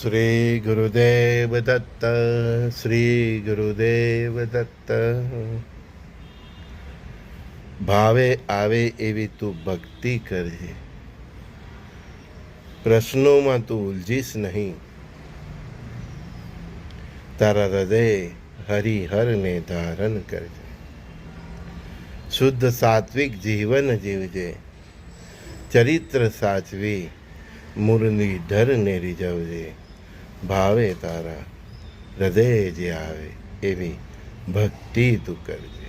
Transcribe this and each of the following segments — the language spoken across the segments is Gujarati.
શ્રી ગુરુદેવ દત્ત. શ્રી ગુરુદેવ દત્ત. ભાવે આવે એવી તું ભક્તિ કરજે, પ્રશ્નોમાં તું ઉલજીશ નહીં. તારા હૃદય હરિહરને ધારણ કરજે, શુદ્ધ સાત્વિક જીવન જીવજે. ચરિત્ર સાચવી મુરલીધરને રીઝવજે. ભાવે તારા હૃદય જે આવે એવી ભક્તિ તું કરજે.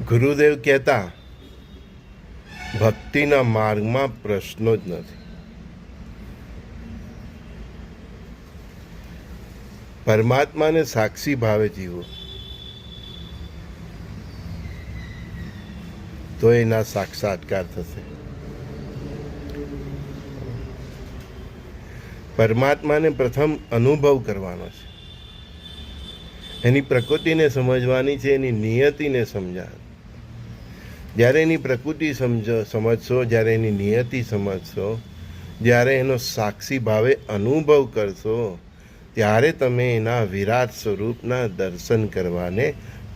ગુરુદેવ કહેતા, ભક્તિના માર્ગમાં પ્રશ્નો જ નથી. પરમાત્માને સાક્ષી ભાવે જીવો તો એના સાક્ષાત્કાર થશે. પરમાત્માને પ્રથમ અનુભવ કરવાનો છે, એની પ્રકૃતિને સમજવાની છે, એની નિયતિને સમજાવવાની. જ્યારે એની પ્રકૃતિ સમજશો, જ્યારે એની નિયતિ સમજશો, જ્યારે એનો સાક્ષી ભાવે અનુભવ કરશો, ત્યારે તમે એના વિરાટ સ્વરૂપના દર્શન કરવાને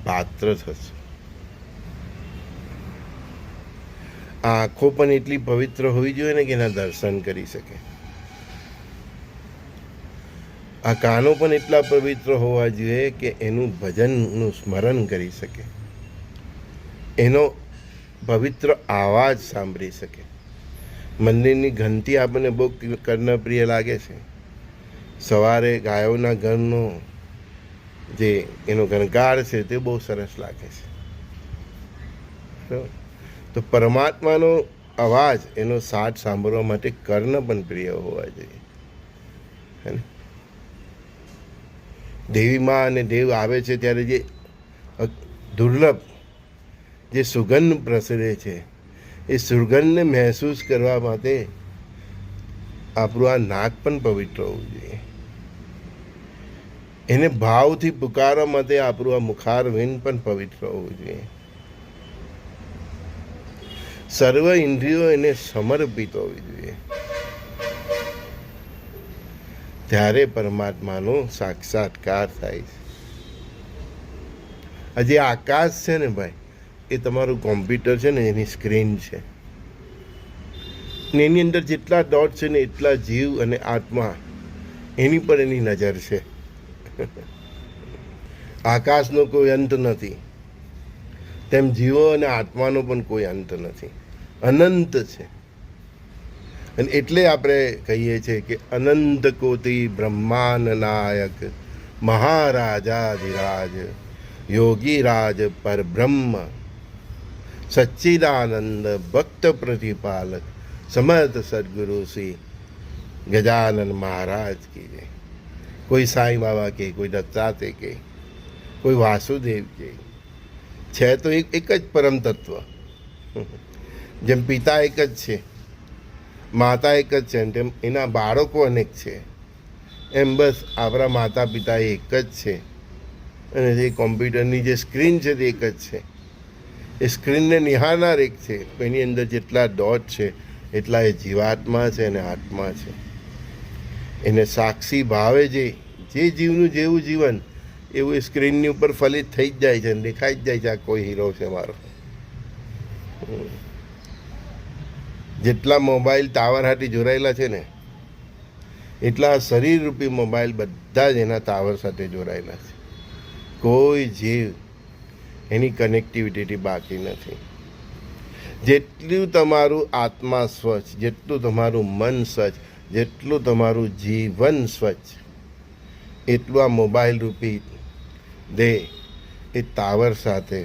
પાત્ર થશો. આંખો પણ એટલી પવિત્ર હોવી જોઈએ ને કે એના દર્શન કરી શકે. આ કાનો પણ એટલા પવિત્ર હોવા જોઈએ કે એનું ભજનનું સ્મરણ કરી શકે, એનો પવિત્ર અવાજ સાંભળી શકે. મંદિરની ઘંટી આપણને બહુ કર્ણપ્રિય લાગે છે. સવારે ગાયોના ઘરનો જે એનો ગણકાર છે તે બહુ સરસ લાગે છે. તો પરમાત્માનો અવાજ, એનો સાથ સાંભળવા માટે કર્ણ પણ પ્રિય હોવા જોઈએ. દેવી માં અને દેવ આવે છે ત્યારે જે દુર્લભ જે સુગંધ પ્રસરે છે, એ સુગંધને મહેસૂસ કરવા માટે આપણું આ નાક પણ પવિત્ર હોવું જોઈએ. એને ભાવથી પુકારવા માટે આપણું આ મુખારવિંદ પણ પવિત્ર હોવું જોઈએ. સર્વ ઇન્દ્રિયો એને સમર્પિત હોવી જોઈએ. ત્યારે પરમાત્માનો સાક્ષાત્કાર થાય છે. આ જે આકાશ છે ને ભાઈ, એ તમારું કોમ્પ્યુટર છે ને, એની સ્ક્રીન છે. એની અંદર જેટલા ડોટ છે ને એટલા જીવ અને આત્મા, એની પર એની નજર છે. આકાશનો કોઈ અંત નથી, તેમ જીવો અને આત્માનો પણ કોઈ અંત નથી, અનંત છે. અને એટલે આપણે કહીએ છીએ કે અનંત કોટી બ્રહ્માંડ નાયક મહારાજાધિરાજ યોગીરાજ પરબ્રહ્મ સચ્ચિદાનંદ ભક્ત પ્રતિપાલક સમર્થ સદગુરુ શ્રી ગજાનન મહારાજ કી જય. કોઈ સાંઈ બાબા કે, કોઈ દત્તાત્રેય કે, કોઈ વાસુદેવ કે, છે તો એક જ પરમ તત્વ. જેમ પિતા એક જ છે, માતા એક જ છે, તેમ એના બાળકો અનેક છે. એમ બસ આપણા માતા પિતા એક જ છે, અને જે કોમ્પ્યુટરની જે સ્ક્રીન છે તે એક જ છે. એ સ્ક્રીનને નિહાળનાર એક છે, એની અંદર જેટલા ડોટ છે એટલા એ જીવાત્મા છે અને આત્મા છે. એને સાક્ષી ભાવે જે જીવનું જેવું જીવન, એવું એ સ્ક્રીનની ઉપર ફલિત થઈ જ જાય છે અને દેખાઈ જ જાય છે આ કોઈ હીરો છે મારો. જેટલા મોબાઈલ ટાવર હાથી જોડાયેલા છે ને, એટલા શરીરરૂપી મોબાઈલ બધા જ એના ટાવર સાથે જોડાયેલા છે. કોઈ જીવ એની કનેક્ટિવિટીથી બાકી નથી. જેટલું તમારું આત્મા સ્વચ્છ, જેટલું તમારું મન સ્વચ્છ, જેટલું તમારું જીવન સ્વચ્છ, એટલું આ મોબાઈલ રૂપી દેહ એ ટાવર સાથે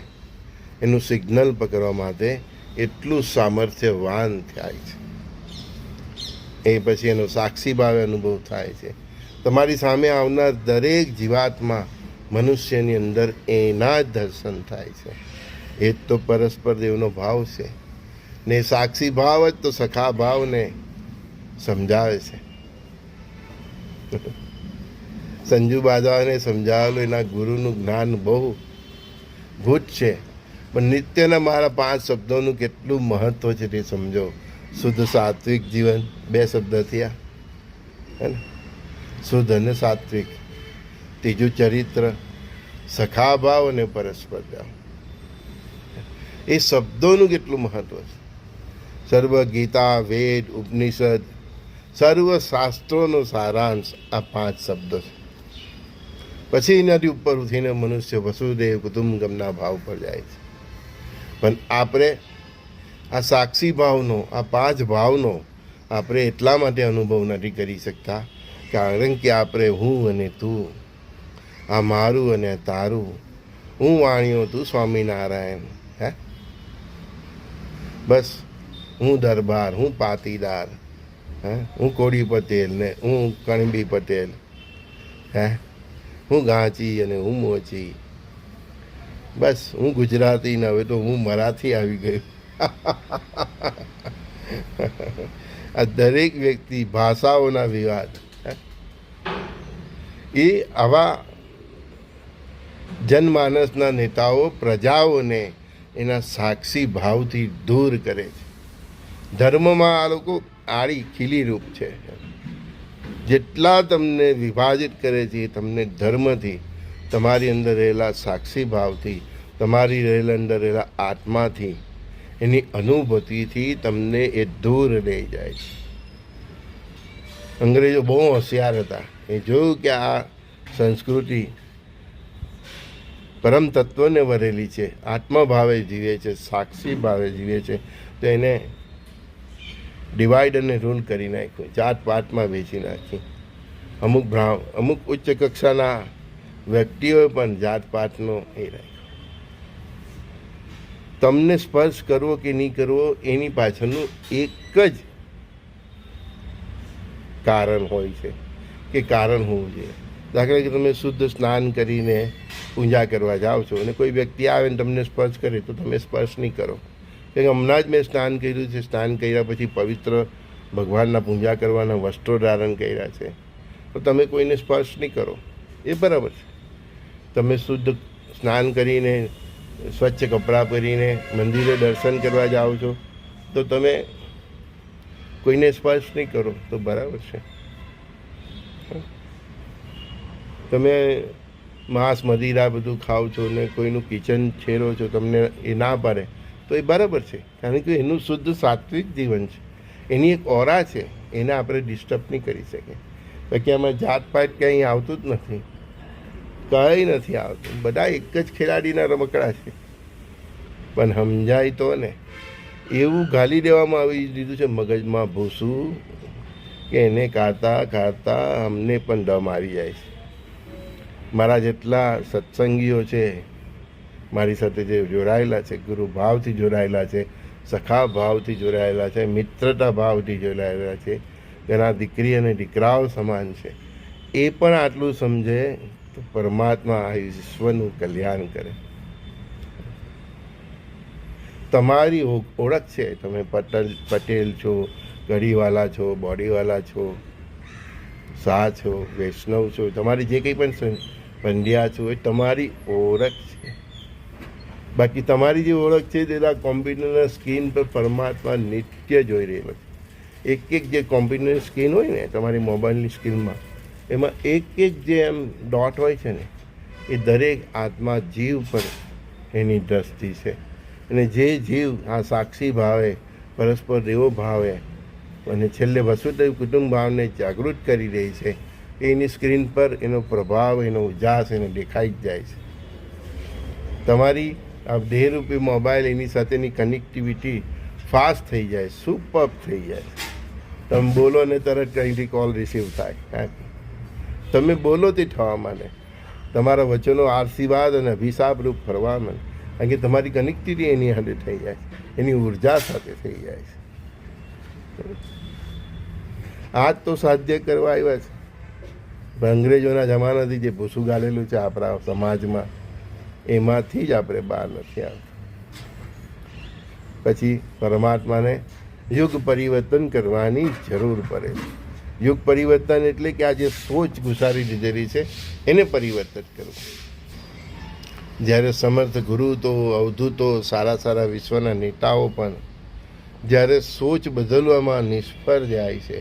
એનું સિગ્નલ પકડવા માટે એટલું સામર્થ્યવાન થાય છે. એ પછી એનો સાક્ષી ભાવે અનુભવ થાય છે. તમારી સામે આવનાર દરેક જીવાત્મા મનુષ્યની અંદર એના જ દર્શન થાય છે. એ જ તો પરસ્પર દેવનો ભાવ છે ને. સાક્ષી ભાવ જ તો સખા ભાવને સમજાવે છે. સંજુ બાજાને સમજાવેલું એના ગુરુનું જ્ઞાન બહુ ભૂત છે, પણ નિત્યના મારા 5 શબ્દોનું કેટલું મહત્વ છે તે સમજો. શુદ્ધ સાત્વિક જીવન, 2 શબ્દ થયા હે ને, શુદ્ધ અને સાત્વિક. ત્રીજું ચરિત્ર, સખાભાવ અને પરસ્પર ભાવ. એ શબ્દોનું કેટલું મહત્વ છે. સર્વ ગીતા, વેદ, ઉપનિષદ, સર્વ શાસ્ત્રોનો સારાંશ આ 5 શબ્દો છે. પછી એનાથી ઉપર ઉઠીને મનુષ્ય વસુદેવ કુટુંબકમના ભાવ પર જાય છે. પણ આપણે આ સાક્ષી ભાવનો, આ 5 ભાવનો આપણે એટલા માટે અનુભવ નથી કરી શકતા કારણ કે આપણે હું અને તું, આ મારું અને તારું, હું વાણિયો તું સ્વામિનારાયણ, હે, બસ હું દરબાર, હું પાટીદાર, હે, હું કોડી પટેલ ને હું કણબી પટેલ, હે, હું ગાંચી અને હું મોચી, બસ હું ગુજરાતી ને હવે તો હું મરાઠી આવી ગયું. આ દરેક વ્યક્તિ ભાષાઓના વિવાદ, એ આવા જનમાનસના નેતાઓ પ્રજાઓને એના સાક્ષી ભાવથી દૂર કરે છે. ધર્મમાં આ લોકો આડી ખીલી રૂપ છે. જેટલા તમને વિભાજિત કરે છે એ તમને ધર્મથી, તમારી અંદર રહેલા સાક્ષી ભાવથી, તમારી અંદર રહેલા આત્માથી, એની અનુભૂતિથી તમને એ દૂર લઈ જાય છે. અંગ્રેજો બહુ હોશિયાર હતા. એ જોયું કે આ સંસ્કૃતિ પરમ તત્વને વરેલી છે, આત્મભાવે જીવે છે, સાક્ષી ભાવે જીવે છે, તો એને ડિવાઈડ અને રૂલ કરી નાખ્યું, જાત પાતમાં વેચી નાખી. અમુક ઉચ્ચ કક્ષાના વ્યક્તિઓએ પણ જાત પાતનો એ રાખ્યો. તમને સ્પર્શ કરવો કે નહીં કરવો એની પાછળનું એક જ કારણ હોય છે કે કારણ હોવું જોઈએ. દાખલા કે તમે શુદ્ધ સ્નાન કરીને પૂજા કરવા જાઓ છો અને કોઈ વ્યક્તિ આવે ને તમને સ્પર્શ કરે તો તમે સ્પર્શ નહીં કરો, કે હમણાં જ મેં સ્નાન કર્યું છે, સ્નાન કર્યા પછી પવિત્ર ભગવાનના પૂજા કરવાના વસ્ત્રો ધારણ કર્યા છે, તો તમે કોઈને સ્પર્શ નહીં કરો, એ બરાબર છે. તમે શુદ્ધ સ્નાન કરીને સ્વચ્છ કપડાં પહેરીને મંદિરે દર્શન કરવા જાઓ છો તો તમે કોઈને સ્પર્શ નહીં કરો, તો બરાબર છે. તમે માંસ મદિરા બધું ખાઓ છો ને કોઈનું કિચન છેરો છો, તમને એ ના પાડે તો એ બરાબર છે, કારણ કે એનું શુદ્ધ સાત્વિક જીવન છે, એની એક ઓરા છે, એને આપણે ડિસ્ટર્બ નહીં કરી શકીએ. બાકી આમાં જાતપાત કંઈ આવતું જ નથી, કંઈ નથી આવતું. બધા એક જ ખેલાડીના રમકડા છે. પણ સમજાય તો ને, એવું ગાલી દેવામાં આવી દીધું છે મગજમાં ભૂસું કે એને ખાતા ખાતા અમને પણ દમ આવી જાય છે. મારા જેટલા સત્સંગીઓ છે, મારી સાથે જે જોડાયેલા છે, ગુરુ ભાવથી જોડાયેલા છે, સખા ભાવથી જોડાયેલા છે, મિત્રતા ભાવથી જોડાયેલા છે, તેના દીકરી અને દીકરાઓ સમાન છે, એ પણ આટલું સમજે તો પરમાત્મા આ વિશ્વનું કલ્યાણ કરે. તમારી ઓળખ છે, તમે પટેલ છો, ગઢીવાલા છો, બોડીવાલા છો, શાહ છો, વૈષ્ણવ છો, તમારી જે કંઈ પણ પંડ્યા છો, એ તમારી ઓળખ છે. બાકી તમારી જે ઓળખ છે તે કોમ્પ્યુટરના સ્ક્રીન પર પરમાત્મા નિત્ય જોઈ રહેલો છે. એક જે કોમ્પ્યુટરની સ્ક્રીન હોય ને તમારી મોબાઈલની સ્ક્રીનમાં, એમાં એક જે એમ ડોટ હોય છે ને, એ દરેક આત્મા જીવ પર એની દ્રષ્ટિ છે. અને જે જીવ આ સાક્ષી ભાવે, પરસ્પર દેવો ભાવે અને છેલ્લે વસુદેવ કુટુંબ ભાવને જાગૃત કરી રહી છે, એની સ્ક્રીન પર એનો પ્રભાવ, એનો ઉજાસ એને દેખાઈ જ જાય છે. તમારી આ દેહરૂપી મોબાઈલ, એની સાથેની કનેક્ટિવિટી ફાસ્ટ થઈ જાય, સુપર થઈ જાય. તમે બોલો ને તરત કંઈથી કોલ રિસીવ થાય. તમે બોલો તે થવા માંડે, તમારા વચનો આશીર્વાદ અને અભિશાપ રૂપ ફરવા માંડે, કારણ કે તમારી કનેક્ટિવિટી એની સાથે થઈ જાય, એની ઉર્જા સાથે થઈ જાય છે. આ તો સાધ્ય કરવા આવ્યા છે. અંગ્રેજોના જમાનાથી જે ભૂસું ગાલેલું છે આપણા સમાજમાં, એમાંથી જ આપણે બહાર નથી આવતા. પછી પરમાત્માને યુગ પરિવર્તન કરવાની જરૂર પડે છે. યુગ પરિવર્તન એટલે કે આ જે સોચ ઘુસારી દીધેલી છે એને પરિવર્તન કરવું. જ્યારે સમર્થ ગુરુ તો, અવધૂતો, સારા વિશ્વના નેતાઓ પણ જ્યારે સોચ બદલવામાં નિષ્ફળ જાય છે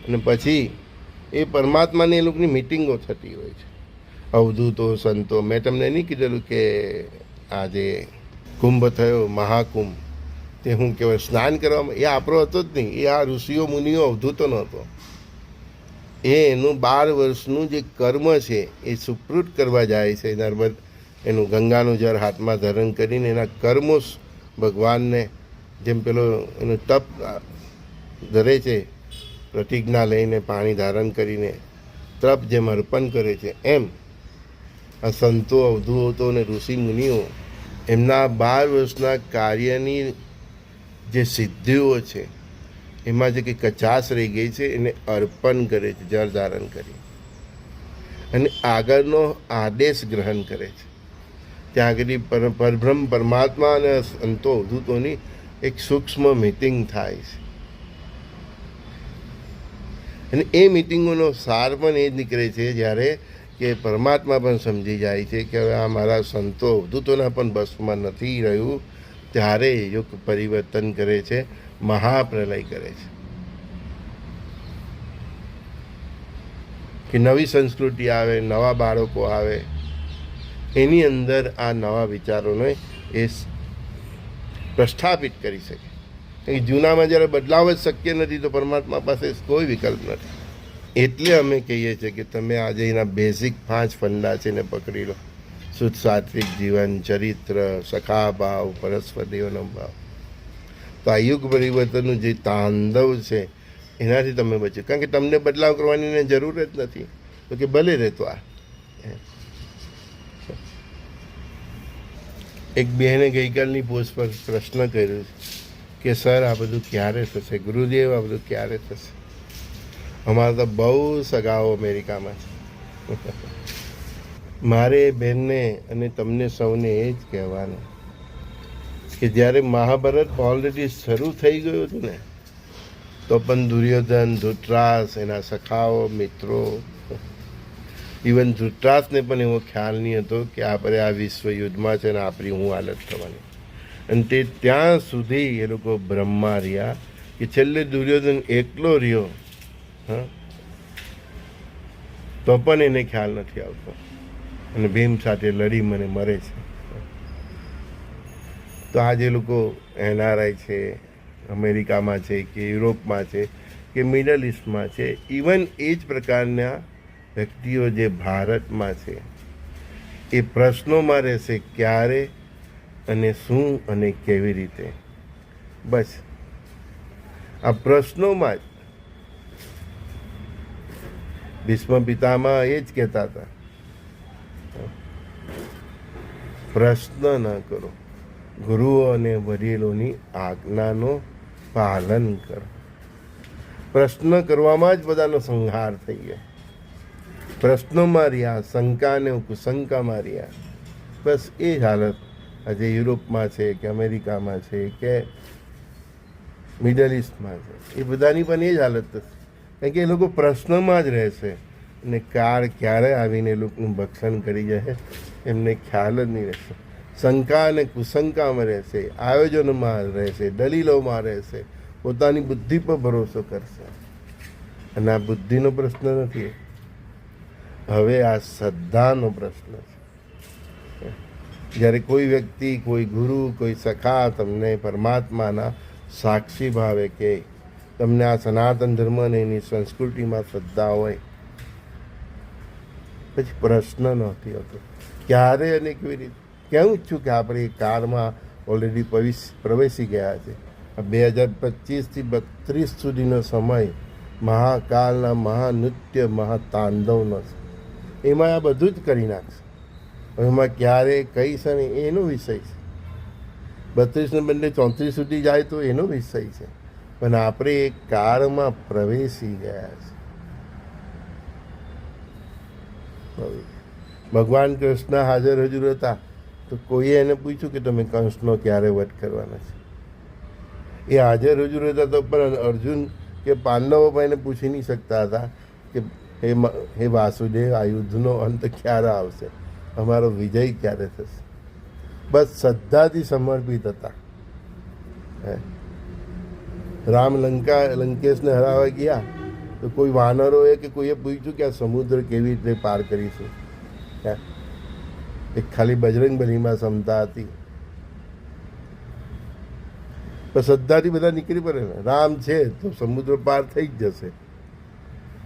અને પછી એ પરમાત્માની એ લોકોની મિટિંગો થતી હોય છે, અવધૂતો સંતો. મેં તમને નહીં કીધેલું કે આજે કુંભ થયો, મહાકુંભ, તે શું કહેવાય, સ્નાન કરવામાં, એ આપણો હતો જ નહીં, એ આ ઋષિઓ મુનિઓ અવધૂતોનો હતો. એનું 12 વર્ષનું જે કર્મ છે એ સુપૃત કરવા જાય છે નર્મદ, એનું ગંગાનું જળ હાથમાં ધારણ કરીને એના કર્મો ભગવાનને, જેમ પેલો એનું તપ ધરે છે પ્રતિજ્ઞા લઈને પાણી ધારણ કરીને તપ જેમ અર્પણ કરે છે, એમ આ સંતો અવધૂતો અને ઋષિ મુનિઓ એમના 12 વર્ષના કાર્યની જે સિદ્ધિઓ છે એમાં જે કંઈ કચાશ રહી ગઈ છે એને અર્પણ કરે છે જળ ધારણ કરી, અને આગળનો આદેશ ગ્રહણ કરે છે. ત્યાં આગળ પરબ્રહ્મ પરમાત્મા અને સંતો અવધૂતોની એક સૂક્ષ્મ મિટિંગ થાય છે, અને એ મિટિંગોનો સાર પણ એ જ નીકળે છે જ્યારે કે પરમાત્મા પણ સમજી જાય છે કે હવે આ મારા સંતો અવધૂતોના પણ બસમાં નથી રહ્યું, ત્યારે યુગ પરિવર્તન કરે છે, મહાપ્રલય કરે છે કે નવી સંસ્કૃતિ આવે, નવા બાળકો આવે, એની અંદર આ નવા વિચારોને એ પ્રસ્થાપિત કરી શકે. જૂનામાં જ્યારે બદલાવ જ શક્ય નથી તો પરમાત્મા પાસે કોઈ વિકલ્પ નથી. એટલે અમે કહીએ છીએ કે તમે આજે એના બેઝિક 5 ફંડા છે ને પકડી લો: શુદ્ધ સાત્વિક જીવન, ચરિત્ર, સખા ભાવ, પરસ્પર દેવનો ભાવ. તો આ યુગ પરિવર્તનનું જે તાંડવ છે એનાથી તમે બચો, કારણ કે તમને બદલાવ કરવાની જરૂર જ નથી. તો કે ભલે રહેતો આ. એક બહેને ગઈકાલની પોસ્ટ પર પ્રશ્ન કર્યો કે સર આ બધું ક્યારે થશે, ગુરુદેવ આ બધું ક્યારે થશે? અમારા તો બહુ સગાઓ અમેરિકામાં છે. મારે બહેનને અને તમને સૌને એ જ કહેવાનું કે જ્યારે મહાભારત ઓલરેડી શરૂ થઈ ગયું હતું ને, તો પણ દુર્યોધન, ધૃતરાસ, એના સખાઓ, મિત્રો, ઇવન ધૃતરાસને પણ એવો ખ્યાલ નહીં હતો કે આપણે આ વિશ્વ યુદ્ધમાં છે ને આપણી હું હાલત થવાની. અને તે ત્યાં સુધી એ લોકો બ્રહ્મા રહ્યા કે છેલ્લે દુર્યોધન એકલો રહ્યો, હા, તો પણ એને ખ્યાલ નથી આવતો અને ભીમ સાથે લડી મને મરે છે. તો આ જે લોકો એનઆરઆઈ છે, અમેરિકામાં છે કે યુરોપમાં છે કે મિડલ ઇસ્ટમાં છે, ઇવન એ જ પ્રકારના વ્યક્તિઓ જે ભારતમાં છે, એ પ્રશ્નોમાં રહેશે ક્યારે અને શું અને કેવી રીતે. બસ આ પ્રશ્નોમાં જ ભીષ્મ પિતામાં એ જ કહેતા હતા, પ્રશ્ન ન કરો, ગુરુઓ અને વડીલોની આજ્ઞાનું પાલન કરો. પ્રશ્ન કરવામાં જ બધાનો સંહાર થઈ ગયો. પ્રશ્નોમાં રહ્યા, શંકા અને કુશંકામાં રહ્યા. બસ એ જ હાલત આજે યુરોપમાં છે કે અમેરિકામાં છે કે મિડલ ઇસ્ટમાં છે, એ બધાની પણ એ જ હાલત થશે. કારણ કે એ લોકો પ્રશ્નમાં જ રહેશે અને કાળ ક્યારે આવીને એ લોકોનું ભક્ષણ કરી જાય એમને ખ્યાલ જ નહીં રહેશે. શંકા અને કુશંકામાં રહેશે, આયોજનમાં રહેશે, દલીલોમાં રહેશે, પોતાની બુદ્ધિ પર ભરોસો કરશે. અને આ બુદ્ધિનો પ્રશ્ન નથી, હવે આ શ્રદ્ધાનો પ્રશ્ન છે. જ્યારે કોઈ વ્યક્તિ, કોઈ ગુરુ, કોઈ સખા તમને પરમાત્માના સાક્ષી ભાવે કે તમને આ સનાતન ધર્મ અને એની સંસ્કૃતિમાં શ્રદ્ધા હોય, પછી પ્રશ્ન નથી હોતો ક્યારે અને કેવી રીતે. કહેવું જ છું કે આપણે એ કાળમાં ઓલરેડી પ્રવેશી ગયા છે. 2025થી 32 સુધીનો સમય મહાકાળના મહાનૃત્ય, મહાતાંડવનો છે. એમાં આ બધું જ કરી નાખશે. એમાં ક્યારે કઈ છે એનો વિષય છે. 32ને બદલે 34 સુધી જાય તો એનો વિષય છે. પણ આપણે એ કાળમાં પ્રવેશી ગયા છે. ભગવાન કૃષ્ણ હાજર હજુર હતા તો કોઈએ એને પૂછ્યું કે તમે કંસનો ક્યારે વધ કરવાના છે? એ હાજર હજુર હતા તો પણ અર્જુન કે પાંડવો પણ એને પૂછી નહીં શકતા હતા કે હે વાસુદેવ, આ યુદ્ધનો અંત ક્યારે આવશે, અમારો વિજય ક્યારે થશે? બસ શ્રદ્ધાથી સમર્પિત હતા. રામ લંકેશને હરાવવા ગયા તો કોઈ વાનરોએ કે કોઈએ પૂછ્યું કે આ સમુદ્ર કેવી રીતે પાર કરીશું? એક ખાલી બજરંગબલીમાં ક્ષમતા હતી. પણ શ્રદ્ધાથી બધા નીકળી પડે ને. રામ છે તો સમુદ્ર પાર થઈ જ જશે,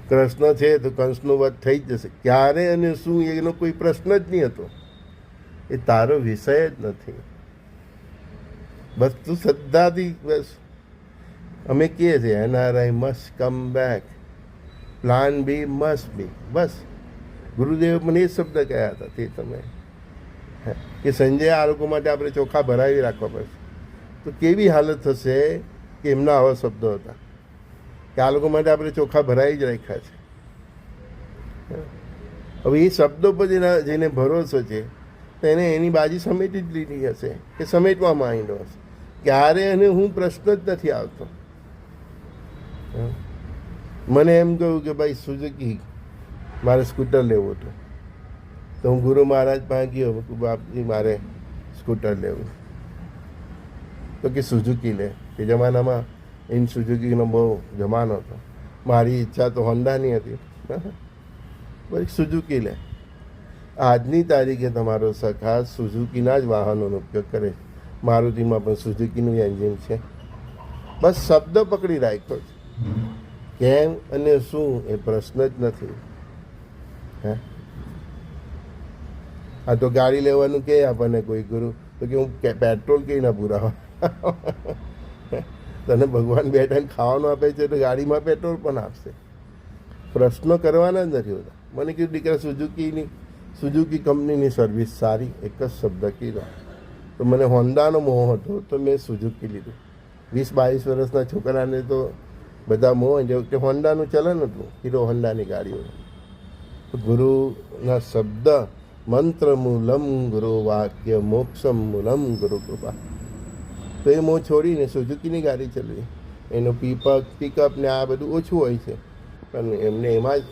કૃષ્ણ છે તો કંસનો વધ થઈ જ જશે. ક્યારે અને શું એનો કોઈ પ્રશ્ન જ નહીં હતો. એ તારો વિષય જ નથી. બસ તું શ્રદ્ધાથી બસ. અમે કહીએ છીએ NRI must come back, plan B must be. બસ ગુરુદેવ મને એ શબ્દ કહ્યા હતા તે સમયે કે સંજય આ લોકો માટે આપણે ચોખા ભરાવી રાખવા પડશે. તો કેવી હાલત થશે કે એમના આવા શબ્દો હતા કે આ લોકો માટે આપણે ચોખા ભરાવી જ રાખ્યા છે. હવે એ શબ્દો પર જેને ભરોસો છે તેને એની બાજી સમેટી જ લીધી હશે કે સમેટવામાં માંડ્યો હશે. ક્યારે અને હું પ્રશ્ન જ નથી આવતો. મને એમ કહ્યું કે ભાઈ સુઝુકી મારે સ્કૂટર લેવું હતું, તો હું ગુરુ મહારાજ પાસે ગયો, બાપજી મારે સ્કૂટર લેવું. તો કે સુઝુકી લે. એ જમાનામાં ઇન સુઝુકીનો બહુ જમાનો હતો. મારી ઈચ્છા તો હોન્ડાની હતી, બસ સુઝુકી લે. આજની તારીખે તમારો સખા સુઝુકીના જ વાહનોનો ઉપયોગ કરે છે. મારુતિમાં પણ સુઝુકીનું એન્જિન છે. બસ શબ્દ પકડી રાખ્યો છે. કેમ અને શું એ પ્રશ્ન જ નથી. આ તો ગાડી લેવાનું કે આપણને કોઈ ગુરુ તો કે હું પેટ્રોલ કઈ ના પુરાવા. તને ભગવાન બેઠાને ખાવાનું આપે છે તો ગાડીમાં પેટ્રોલ પણ આપશે. પ્રશ્નો કરવાના જ નથી હોતા. મને કીધું દીકરા સુઝુકી કંપનીની સર્વિસ સારી, એક જ શબ્દ કીધો. તો મને હોન્ડાનો મોહ હતો તો મેં સુઝુકી લીધું. 20-22 વર્ષના છોકરાને તો બધા મોહ જે વખતે હોન્ડાનું ચલન હતું, હીરો હોન્ડાની ગાડીઓ. ગુરુના શબ્દ મંત્ર મૂલમ ગુરુ વાક્ય મોક્ષમ મૂલમ ગુરુ કૃપા. તો એ મોહ છોડીને સુઝુકીની ગાડી ચલાવી. એનો પિકઅપ ને આ બધું ઓછું હોય છે, પણ એમને એમાં જ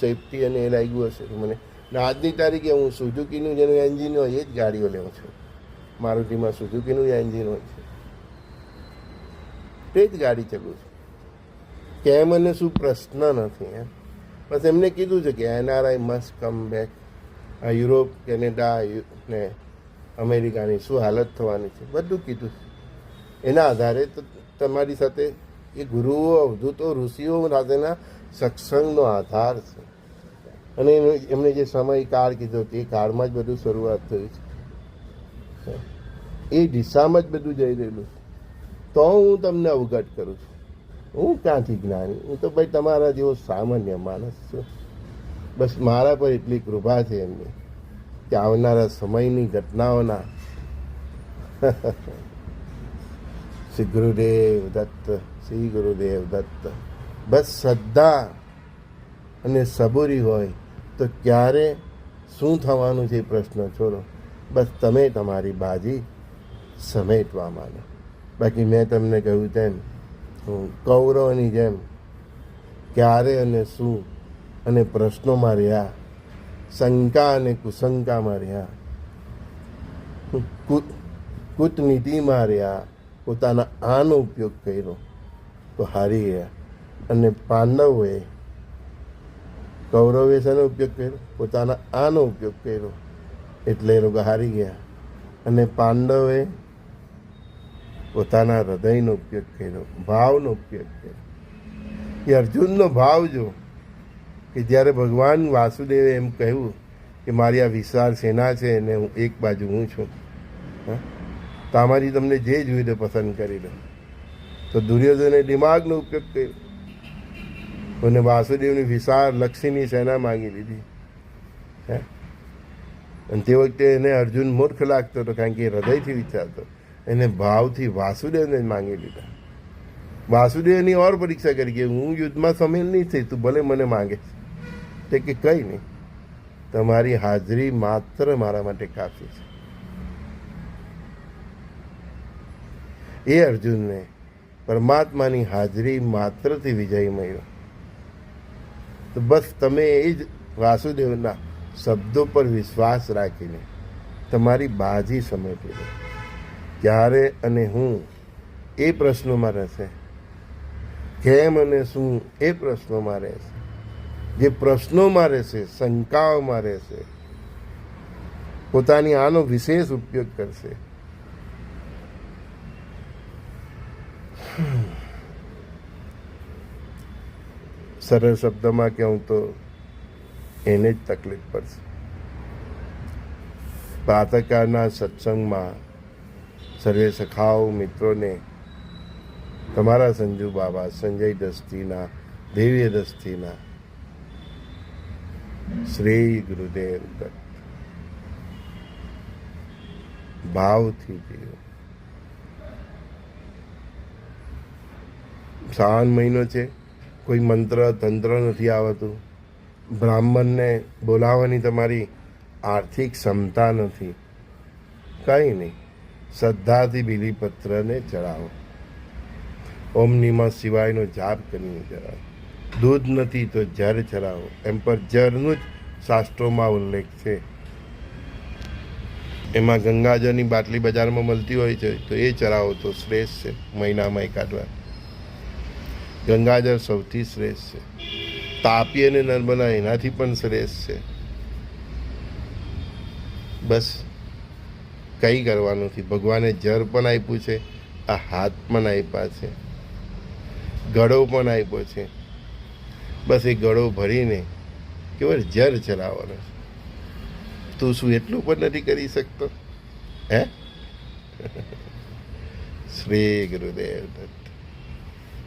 સેફટી અને એ લાગ્યું હશે મને. ને આજની તારીખે હું સુઝુકીનું જેનું એન્જિન હોય એ જ ગાડીઓ લેવું છું. મારુતિમાં સુઝુકીનું એન્જિન હોય છે તે જ ગાડી ચલાવું છું. કેમ અને શું પ્રશ્ન નથી. બસ એમને કીધું છે કે NRI મસ્ટ કમ બેક. આ યુરોપ, કેનેડા ને અમેરિકાની શું હાલત થવાની છે બધું કીધું છે. એના આધારે તો તમારી સાથે એ ગુરુઓ, અવધૂતો, ઋષિઓ સાથેના સત્સંગનો આધાર છે. અને એમને જે સમય કાળ કીધો તે કાળમાં જ બધું શરૂઆત થયું છે. એ દિશામાં જ બધું જઈ રહેલું છે. તો હું તમને અવગત કરું છું. હું ક્યાંથી જ્ઞાની? હું તો ભાઈ તમારા જેવો સામાન્ય માણસ છું. બસ મારા પર એટલી કૃપા છે એમની કે આવનારા સમયની ઘટનાઓના શ્રી ગુરુદેવ દત્ત, શ્રી ગુરુદેવ દત્ત. બસ શ્રદ્ધા અને સબૂરી હોય તો ક્યારે શું થવાનું છે એ પ્રશ્ન છોડો. બસ તમે તમારી બાજી સમેટવા માંડો. બાકી મેં તમને કહ્યું તેમ કૌરવની જેમ ક્યારે અને શું અને પ્રશ્નોમાં રહ્યા, શંકા અને કુશંકામાં રહ્યા, કૂટનીતિમાં રહ્યા, પોતાના આનો ઉપયોગ કર્યો તો હારી ગયા. અને પાંડવોએ, કૌરવે શાનો ઉપયોગ કર્યો? પોતાના આનો ઉપયોગ કર્યો એટલે એ લોકો હારી ગયા. અને પાંડવે પોતાના હૃદયનો ઉપયોગ કર્યો, ભાવનો ઉપયોગ કર્યો. એ અર્જુનનો ભાવ જો કે જ્યારે ભગવાન વાસુદેવે એમ કહ્યું કે મારી આ વિશાળ સેના છે ને હું એક બાજુ હું છું, તો આમાંથી તમને જે જોઈએ તે પસંદ કરી લો. તો દુર્યોધને દિમાગનો ઉપયોગ કર્યો અને વાસુદેવની વિશાળ લક્ષ્મીની સેના માંગી લીધી. અને તે વખતે એને અર્જુન મૂર્ખ લાગતો હતો, કારણ કે એ હૃદયથી વિચારતો. એને ભાવથી વાસુદેવને માંગી લીધા. વાસુદેવની ઓર પરીક્ષા કરી કે હું યુદ્ધમાં સામેલ નહીં થઈ, તું ભલે મને માંગે. તે કે કંઈ નહીં, તમારી હાજરી માત્ર મારા માટે કાફી છે. એ અર્જુનને પરમાત્માની હાજરી માત્રથી વિજય મળ્યો. તો બસ તમે એ જ વાસુદેવના શબ્દો પર વિશ્વાસ રાખીને તમારી બાજી સમેટી લો. ક્યારે અને હું એ પ્રશ્નોમાં રહેશે કેમ અને શું એ પ્રશ્નોમાં રહેશે. જે પ્રશ્નોમાં રહેશે, શંકાઓમાં રહેશે, પોતાની આનો વિશેષ ઉપયોગ કરશે. સરળ શબ્દમાં કહું તો એને જ તકલીફ પડશે. પ્રાતઃકાળના સત્સંગમાં સર્વે સખાઓ મિત્રોને તમારા સંજુ બાબા સંજય દસ્તીના દિવ્ય દસ્તીના શ્રી ગુરુદેવ દત્ત ભાવથી જીવો. શ્રાવણ મહિનો છે, કોઈ મંત્ર તંત્ર નથી આવતું, બ્રાહ્મણને બોલાવવાની તમારી આર્થિક ક્ષમતા નથી, કંઈ નહીં, શ્રદ્ધાથી બીલીપત્રને ચડાવો, ઓમ નમઃ શિવાયનો જાપ કરીને ચડાવો. દૂધ નથી તો જર ચડાવો, એમ પર જરનું જ શાસ્ત્રોમાં ઉલ્લેખ છે. એમાં ગંગાજળની બાટલી બજારમાં મળતી હોય છે તો એ ચડાવો તો શ્રેષ્ઠ છે. મહિનામાં એકાદ વાર ગંગાજળ સૌથી શ્રેષ્ઠ છે. તાપી અને નર્મદા એનાથી પણ શ્રેષ્ઠ છે. બસ કંઈ કરવાનું નથી. ભગવાને જળ પણ આપ્યું છે, આ હાથ પણ આપ્યા છે, ગળો પણ આપ્યો છે. બસ એ ગળો ભરીને કેવળ જળ ચલાવવાનો છે. તું શું એટલું પણ નથી કરી શકતો? હે? શ્રી ગુરુદેવ દત્ત.